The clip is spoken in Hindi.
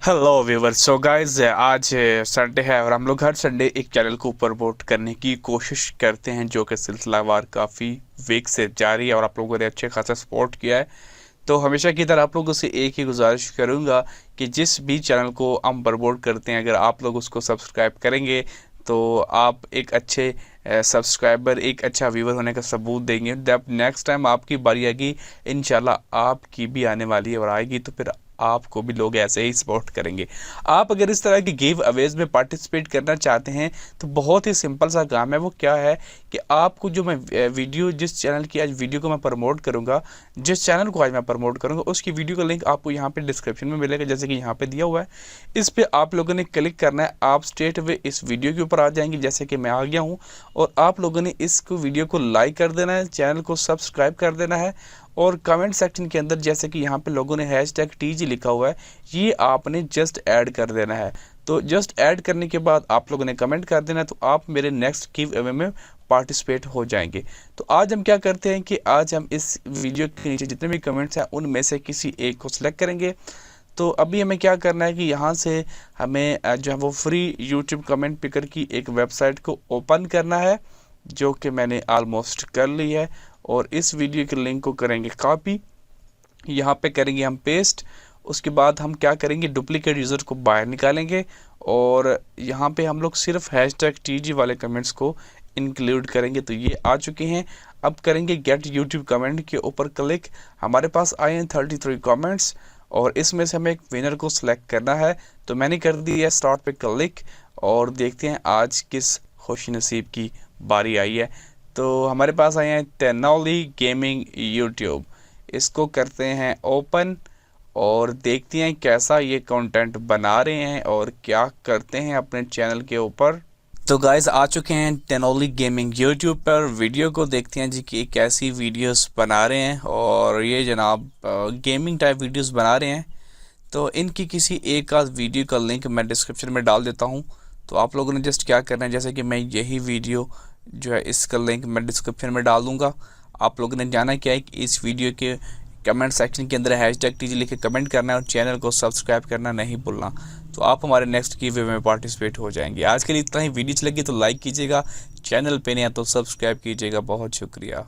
Hello viewers. सो गाइस, आज संडे है और हम लोग हर संडे एक चैनल को प्रमोट करने की कोशिश करते हैं, जो कि सिलसिलावार काफ़ी वीक से जारी है और आप लोगों ने अच्छे खासा सपोर्ट किया है। तो हमेशा की तरह आप लोगों से एक ही गुजारिश करूंगा कि जिस भी चैनल को हम प्रमोट करते हैं, अगर आप लोग उसको सब्सक्राइब करेंगे तो आप एक अच्छे सब्सक्राइबर, एक अच्छा व्यूवर होने का सबूत देंगे। जब नेक्स्ट टाइम आपकी बारी आएगी, इंशाल्लाह आपकी भी आने वाली है और आएगी तो फिर आपको भी लोग ऐसे ही सपोर्ट करेंगे। आप अगर इस तरह की गिव अवेज में पार्टिसिपेट करना चाहते हैं तो बहुत ही सिंपल सा काम है। वो क्या है कि आपको जो मैं वीडियो, जिस चैनल की आज वीडियो को मैं प्रमोट करूंगा, जिस चैनल को आज मैं प्रमोट करूंगा, उसकी वीडियो का लिंक आपको यहाँ पे डिस्क्रिप्शन में मिलेगा, जैसे कि यहाँ पे दिया हुआ है। इस पे आप लोगों ने क्लिक करना है, आप स्ट्रेट वे इस वीडियो के ऊपर आ जाएंगे, जैसे कि मैं आ गया हूँ। और आप लोगों ने इसको वीडियो को लाइक कर देना है, चैनल को सब्सक्राइब कर देना है और कमेंट सेक्शन के अंदर, जैसे कि यहाँ पे लोगों ने हैशटैग टीजी लिखा हुआ है, ये आपने जस्ट ऐड कर देना है। तो जस्ट ऐड करने के बाद आप लोगों ने कमेंट कर देना है, तो आप मेरे नेक्स्ट गिव अवे में पार्टिसिपेट हो जाएंगे। तो आज हम क्या करते हैं कि आज हम इस वीडियो के नीचे जितने भी कमेंट्स हैं उनमें से किसी एक को सिलेक्ट करेंगे। तो अभी हमें क्या करना है कि यहाँ से हमें जो है वो फ्री यूट्यूब कमेंट पिकर की एक वेबसाइट को ओपन करना है, जो कि मैंने ऑलमोस्ट कर ली है। और इस वीडियो के लिंक को करेंगे कॉपी, यहाँ पे करेंगे हम पेस्ट। उसके बाद हम क्या करेंगे, डुप्लीकेट यूज़र को बाहर निकालेंगे और यहाँ पे हम लोग सिर्फ हैशटैग टीजी वाले कमेंट्स को इंक्लूड करेंगे। तो ये आ चुके हैं। अब करेंगे गेट यूट्यूब कमेंट के ऊपर क्लिक। हमारे पास आए हैं 33 कमेंट्स और इसमें से हमें एक विनर को सिलेक्ट करना है। तो मैंने कर दिया स्टार्ट पे क्लिक और देखते हैं आज किस खुश नसीब की बारी आई है। तो हमारे पास आए हैं टेनोली गेमिंग यूट्यूब। इसको करते हैं ओपन और देखते हैं कैसा ये कंटेंट बना रहे हैं और क्या करते हैं अपने चैनल के ऊपर। तो गाइस आ चुके हैं टेनोली गेमिंग यूट्यूब पर। वीडियो को देखते हैं जी कि कैसी वीडियोस बना रहे हैं और ये जनाब गेमिंग टाइप वीडियोस बना रहे हैं। तो इनकी किसी एक आध वीडियो का लिंक मैं डिस्क्रिप्शन में डाल देता हूँ। तो आप लोगों ने जस्ट क्या करना है, जैसे कि मैं यही वीडियो जो है इसका लिंक मैं डिस्क्रिप्शन में डाल दूँगा। आप लोगों ने जाना क्या है कि इस वीडियो के कमेंट सेक्शन के अंदर हैशटैग टीजी लिख के कमेंट करना है और चैनल को सब्सक्राइब करना नहीं भूलना। तो आप हमारे नेक्स्ट गिव अवे में पार्टिसिपेट हो जाएंगे। आज के लिए इतना ही। वीडियो अच्छी लगी तो लाइक कीजिएगा, चैनल पे नहीं है तो सब्सक्राइब कीजिएगा। बहुत शुक्रिया।